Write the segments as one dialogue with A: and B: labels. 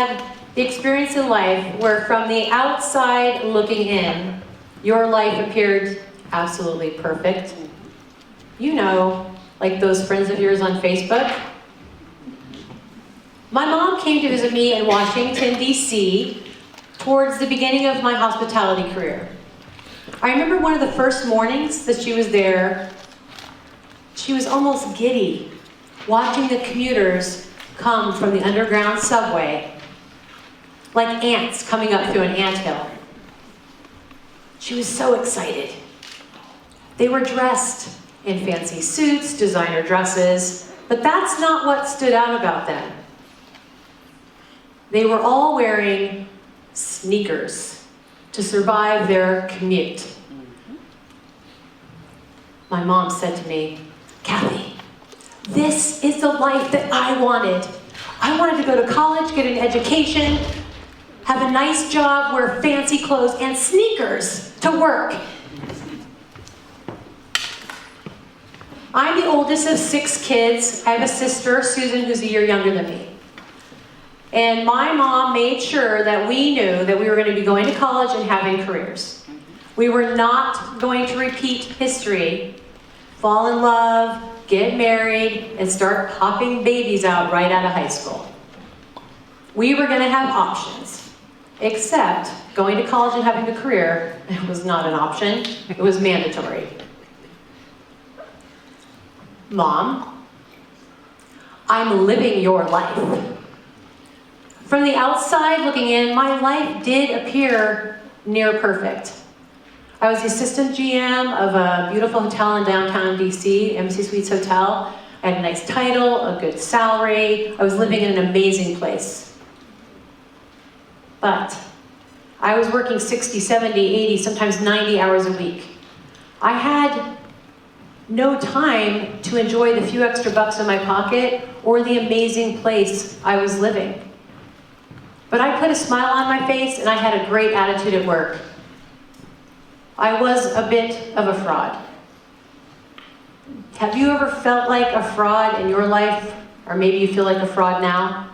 A: had the experience in life where from the outside looking in, your life appeared absolutely perfect? You know, like those friends of yours on Facebook. My mom came to visit me in Washington, D.C. towards the beginning of my hospitality career. I remember one of the first mornings that she was there, she was almost giddy, watching the commuters come from the underground subway, like ants coming up through an anthill. She was so excited. They were dressed in fancy suits, designer dresses, but that's not what stood out about them. They were all wearing sneakers to survive their commute. My mom said to me, "Kathy, this is the life that I wanted. I wanted to go to college, get an education, have a nice job, wear fancy clothes, and sneakers to work." I'm the oldest of 6 kids. I have a sister, Susan, who's a year younger than me. And my mom made sure that we knew that we were going to be going to college and having careers. We were not going to repeat history, fall in love, get married, and start popping babies out right out of high school. We were going to have options, except going to college and having a career was not an option. It was mandatory. Mom, I'm living your life. From the outside looking in, my life did appear near perfect. I was the assistant GM of a beautiful hotel in downtown DC, Embassy Suites Hotel. I had a nice title, a good salary. I was living in an amazing place. But I was working 60, 70, 80, sometimes 90 hours a week. I had no time to enjoy the few extra bucks in my pocket or the amazing place I was living. But I put a smile on my face and I had a great attitude at work. I was a bit of a fraud. Have you ever felt like a fraud in your life? Or maybe you feel like a fraud now?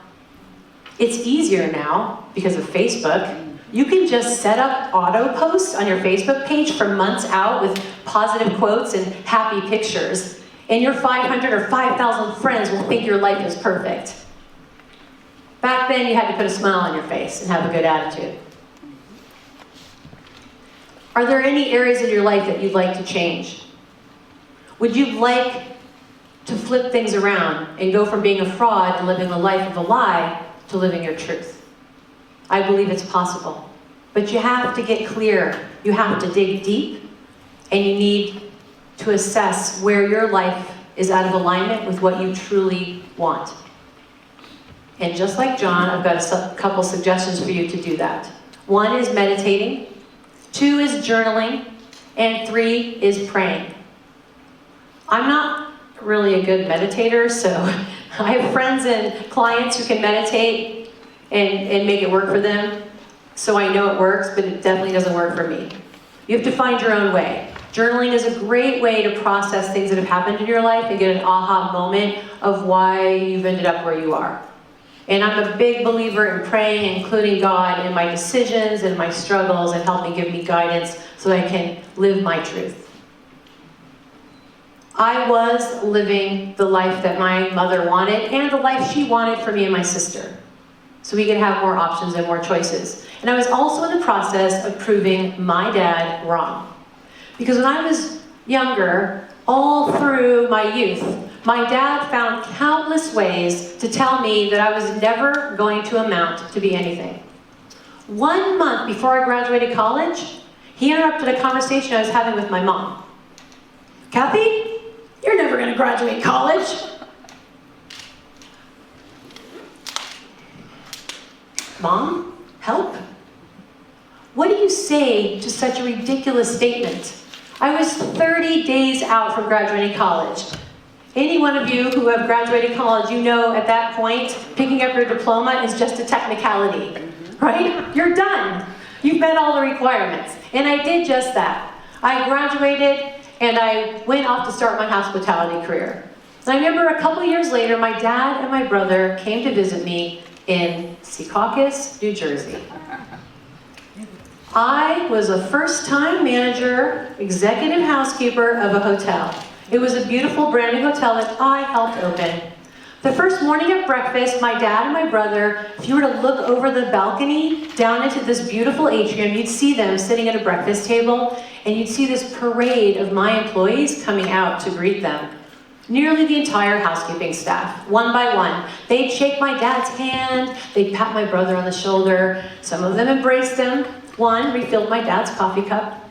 A: It's easier now because of Facebook. You can just set up auto posts on your Facebook page for months out with positive quotes and happy pictures. And your 500 or 5,000 friends will think your life is perfect. Back then, you had to put a smile on your face and have a good attitude. Are there any areas in your life that you'd like to change? Would you like to flip things around and go from being a fraud and living the life of a lie to living your truth? I believe it's possible. But you have to get clear. You have to dig deep, and you need to assess where your life is out of alignment with what you truly want. And just like John, I've got a couple suggestions for you to do that. 1 is meditating, 2 is journaling, and 3 is praying. I'm not really a good meditator, so I have friends and clients who can meditate and make it work for them. So I know it works, but it definitely doesn't work for me. You have to find your own way. Journaling is a great way to process things that have happened in your life and get an aha moment of why you've ended up where you are. And I'm a big believer in praying, including God in my decisions and my struggles, and help me give me guidance so that I can live my truth. I was living the life that my mother wanted and the life she wanted for me and my sister, so we could have more options and more choices. And I was also in the process of proving my dad wrong. Because when I was younger, all through my youth, my dad found countless ways to tell me that I was never going to amount to be anything. 1 month before I graduated college, he interrupted a conversation I was having with my mom. "Kathy, you're never going to graduate college." "Mom, help. What do you say to such a ridiculous statement? I was 30 days out from graduating college. Any one of you who have graduated college, you know at that point, picking up your diploma is just a technicality, right? You're done. You've met all the requirements. And I did just that. I graduated and I went off to start my hospitality career. And I remember a couple years later, my dad and my brother came to visit me in Secaucus, New Jersey. I was a first-time manager, executive housekeeper of a hotel. It was a beautiful brand new hotel that I helped open. The first morning at breakfast, my dad and my brother, if you were to look over the balcony down into this beautiful atrium, you'd see them sitting at a breakfast table, and you'd see this parade of my employees coming out to greet them. Nearly the entire housekeeping staff, one by one. They'd shake my dad's hand, they'd pat my brother on the shoulder. Some of them embraced him. One refilled my dad's coffee cup.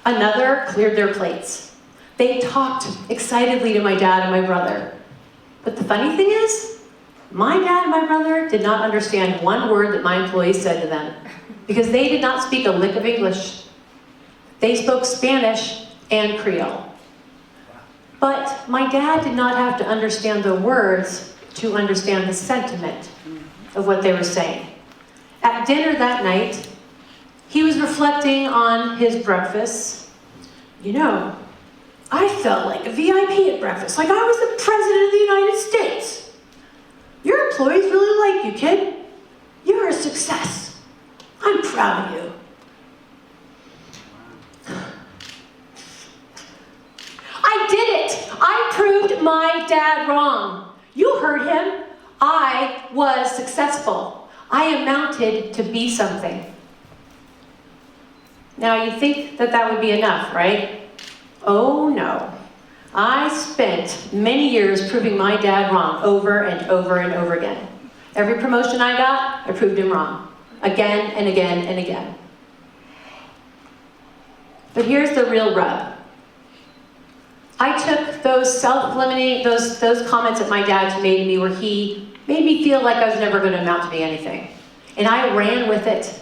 A: Another cleared their plates. They talked excitedly to my dad and my brother. But the funny thing is, my dad and my brother did not understand one word that my employees said to them, because they did not speak a lick of English. They spoke Spanish and Creole. But my dad did not have to understand the words to understand the sentiment of what they were saying. At dinner that night, he was reflecting on his breakfast. You know, I felt like a VIP at breakfast, like I was the President of the United States. Your employees really like you, kid. You're a success. I'm proud of you. I did it! I proved my dad wrong. You heard him. I was successful. I amounted to be something. Now you think that that would be enough, right? Oh no. I spent many years proving my dad wrong over and over and over again. Every promotion I got, I proved him wrong. Again and again and again. But here's the real rub. I took those self-limiting, those comments that my dad made to me where he made me feel like I was never going to amount to be anything. And I ran with it.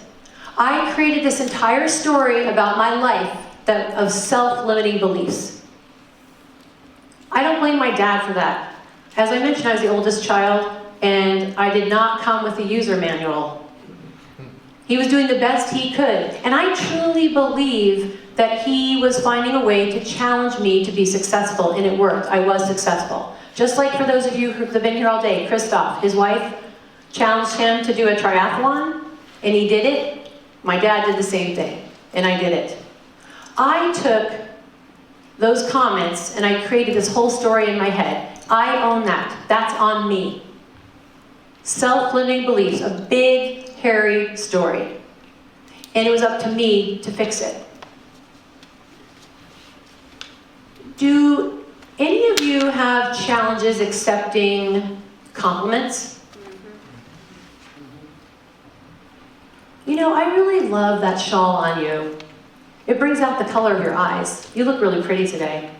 A: I created this entire story about my life of self-limiting beliefs. I don't blame my dad for that. As I mentioned, I was the oldest child, and I did not come with a user manual. He was doing the best he could, and I truly believe that he was finding a way to challenge me to be successful, and it worked. I was successful. Just like for those of you who have been here all day, Christoph, his wife, challenged him to do a triathlon, and he did it. My dad did the same thing, and I did it. I took those comments and I created this whole story in my head. I own that. That's on me. Self-limiting beliefs, a big, hairy story. And it was up to me to fix it. Do any of you have challenges accepting compliments? You know, I really love that shawl on you. It brings out the color of your eyes. You look really pretty today.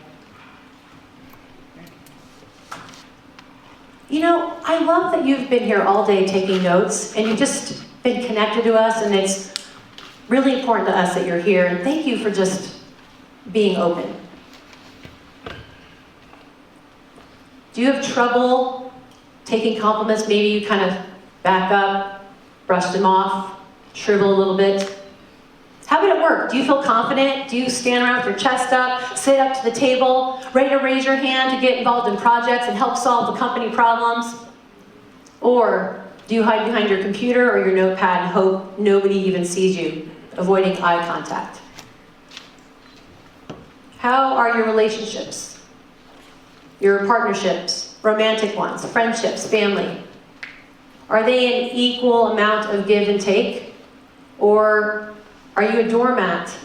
A: You know, I love that you've been here all day taking notes, and you've just been connected to us, and it's really important to us that you're here, and thank you for just being open. Do you have trouble taking compliments? Maybe you kind of back up, brush them off, shrivel a little bit. How about at work? Do you feel confident? Do you stand around with your chest up, sit up to the table, ready to raise your hand to get involved in projects and help solve the company problems? Or do you hide behind your computer or your notepad and hope nobody even sees you, avoiding eye contact? How are your relationships? Your partnerships, romantic ones, friendships, family? Are they an equal amount of give and take? Or are you a doormat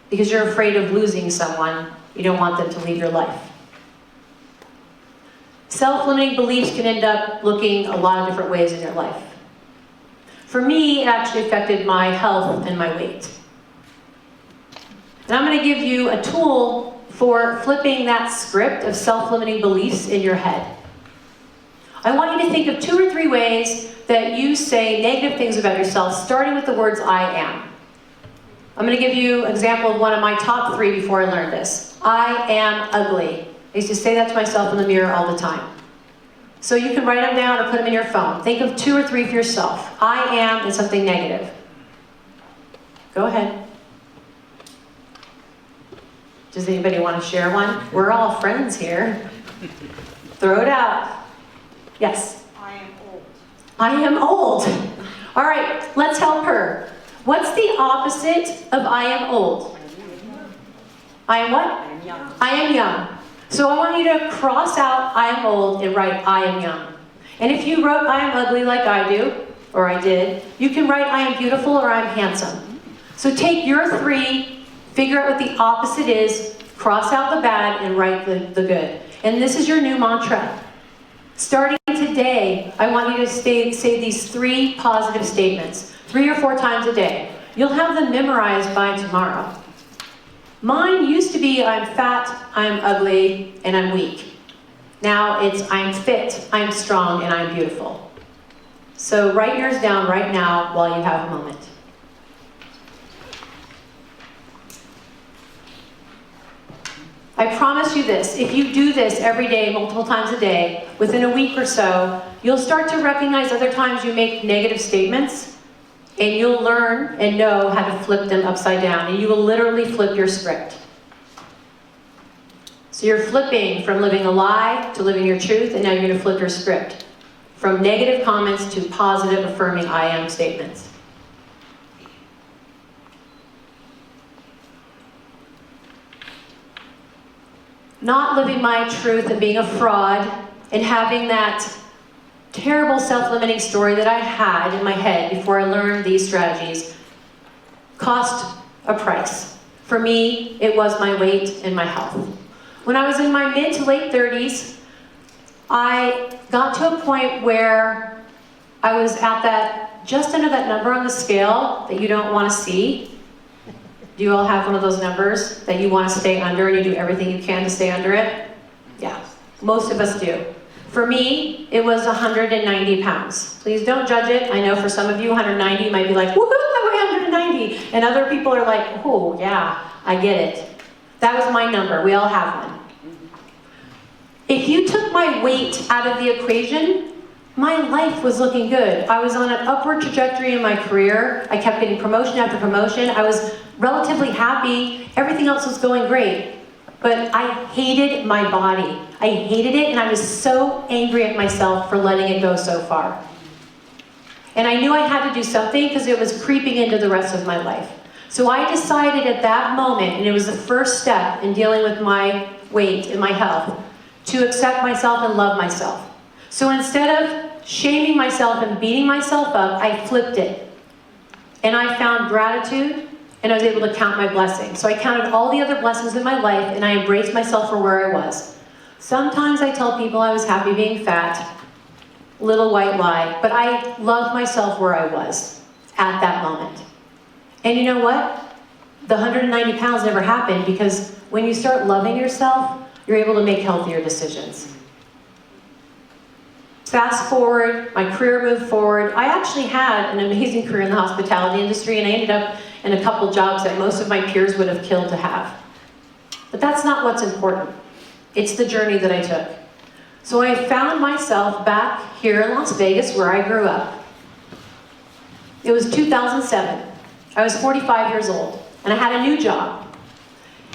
A: because you're afraid of losing someone? You don't want them to leave your life. Self-limiting beliefs can end up looking a lot of different ways in your life. For me, it actually affected my health and my weight. And I'm going to give you a tool for flipping that script of self-limiting beliefs in your head. I want you to think of 2 or 3 ways that you say negative things about yourself, starting with the words I am. I'm going to give you an example of one of my top 3 before I learned this. I am ugly. I used to say that to myself in the mirror all the time. So you can write them down or put them in your phone. Think of 2 or 3 for yourself. I am and something negative. Go ahead. Does anybody want to share one? We're all friends here. Throw it out. Yes?
B: I am old.
A: I am old. All right, let's help her. What's the opposite of I am old? I am what?
B: I am young.
A: I am young. So I want you to cross out I am old and write I am young. And if you wrote I am ugly like I do, or I did, you can write I am beautiful or I am handsome. So take your three, figure out what the opposite is, cross out the bad, and write the good. And this is your new mantra. Starting today, I want you to say these 3 positive statements, 3 or 4 times a day. You'll have them memorized by tomorrow. Mine used to be I'm fat, I'm ugly, and I'm weak. Now it's I'm fit, I'm strong, and I'm beautiful. So write yours down right now while you have a moment. I promise you this, if you do this every day, multiple times a day, within a week or so, you'll start to recognize other times you make negative statements, and you'll learn and know how to flip them upside down, and you will literally flip your script. So you're flipping from living a lie to living your truth, and now you're going to flip your script. From negative comments to positive, affirming I am statements. Not living my truth and being a fraud and having that terrible self-limiting story that I had in my head before I learned these strategies cost a price. For me, it was my weight and my health. When I was in my mid to late 30s, I got to a point where I was at that, just under that number on the scale that you don't want to see. Do you all have one of those numbers that you want to stay under and you do everything you can to stay under it? Yeah, most of us do. For me, it was 190 pounds. Please don't judge it. I know for some of you, 190 might be like, woohoo, I weigh 190. And other people are like, oh, yeah, I get it. That was my number. We all have one. If you took my weight out of the equation, my life was looking good. I was on an upward trajectory in my career. I kept getting promotion after promotion. I was relatively happy. Everything else was going great. But I hated my body. I hated it, and I was so angry at myself for letting it go so far. And I knew I had to do something because it was creeping into the rest of my life. So I decided at that moment, and it was the first step in dealing with my weight and my health, to accept myself and love myself. So instead of shaming myself and beating myself up, I flipped it. And I found gratitude, and I was able to count my blessings. So I counted all the other blessings in my life, and I embraced myself for where I was. Sometimes I tell people I was happy being fat, little white lie, but I loved myself where I was at that moment. And you know what? The 190 pounds never happened, because when you start loving yourself, you're able to make healthier decisions. Fast forward, my career moved forward. I actually had an amazing career in the hospitality industry, and I ended up in a couple jobs that most of my peers would have killed to have. But that's not what's important. It's the journey that I took. So I found myself back here in Las Vegas, where I grew up. It was 2007. I was 45 years old, and I had a new job.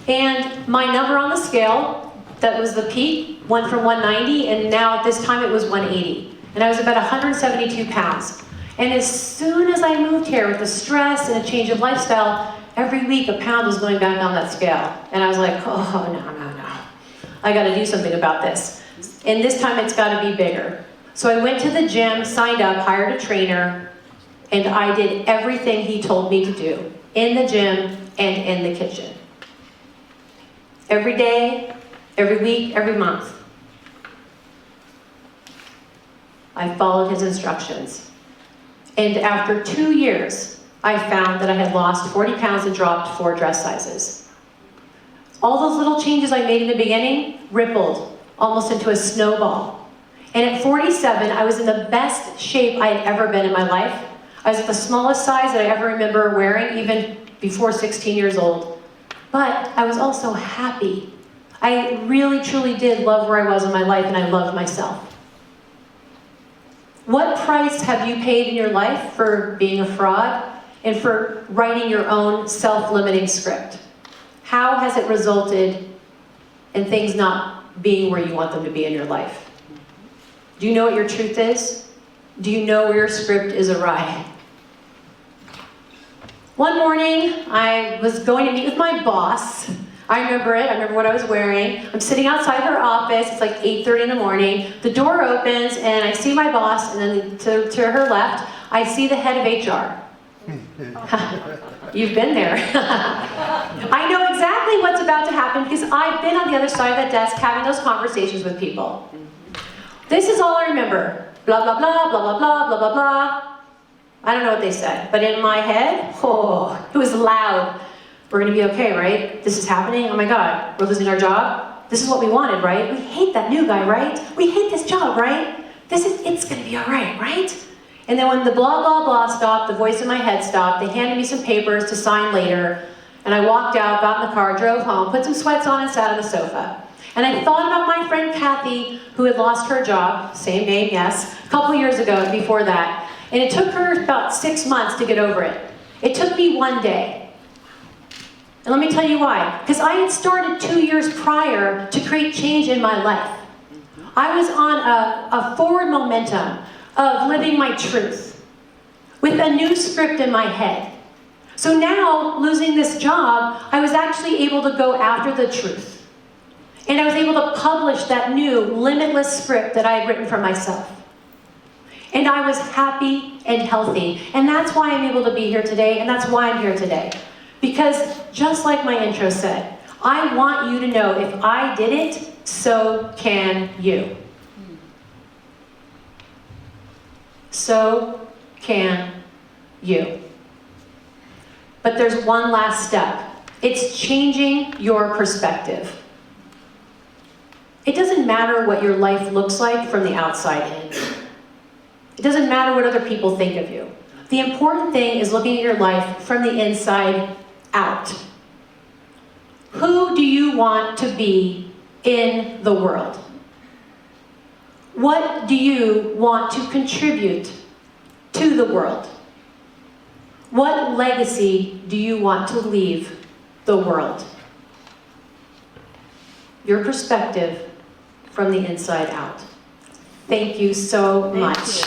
A: And my number on the scale, that was the peak, went from 190, and now at this time it was 180. And I was about 172 pounds. And as soon as I moved here with the stress and a change of lifestyle, every week a pound was going back on that scale. And I was like, oh, no. I gotta do something about this. And this time it's gotta be bigger. So I went to the gym, signed up, hired a trainer, and I did everything he told me to do in the gym and in the kitchen. Every day, every week, every month. I followed his instructions. And after 2 years, I found that I had lost 40 pounds and dropped 4 dress sizes. All those little changes I made in the beginning rippled almost into a snowball. And at 47, I was in the best shape I had ever been in my life. I was at the smallest size that I ever remember wearing, even before 16 years old. But I was also happy. I really, truly did love where I was in my life, and I loved myself. What price have you paid in your life for being a fraud and for writing your own self-limiting script? How has it resulted in things not being where you want them to be in your life? Do you know what your truth is? Do you know where your script is awry? One morning, I was going to meet with my boss. I remember it. I remember what I was wearing. I'm sitting outside her office. It's like 8:30 in the morning. The door opens, and I see my boss, and then to her left, I see the head of HR. You've been there. I know exactly what's about to happen because I've been on the other side of that desk having those conversations with people. This is all I remember. Blah, blah, blah, blah, blah, blah, blah, blah, blah. I don't know what they said, but in my head, it was loud. We're gonna be okay, right? This is happening, oh my God, we're losing our job? This is what we wanted, right? We hate that new guy, right? We hate this job, right? It's gonna be all right, right? And then when the blah, blah, blah stopped, the voice in my head stopped, they handed me some papers to sign later, and I walked out, got in the car, drove home, put some sweats on and sat on the sofa. And I thought about my friend Kathy, who had lost her job, same name, yes, a couple years ago and before that. And it took her about 6 months to get over it. It took me 1 day. And let me tell you why. Because I had started 2 years prior to create change in my life. I was on a forward momentum of living my truth with a new script in my head. So now, losing this job, I was actually able to go after the truth. And I was able to publish that new, limitless script that I had written for myself. And I was happy and healthy. And that's why I'm able to be here today, and that's why I'm here today. Because just like my intro said, I want you to know if I did it, so can you. So can you. But there's one last step. It's changing your perspective. It doesn't matter what your life looks like from the outside in. It doesn't matter what other people think of you. The important thing is looking at your life from the inside out. Who do you want to be in the world? What do you want to contribute to the world? What legacy do you want to leave the world? Your perspective from the inside out. Thank you so much.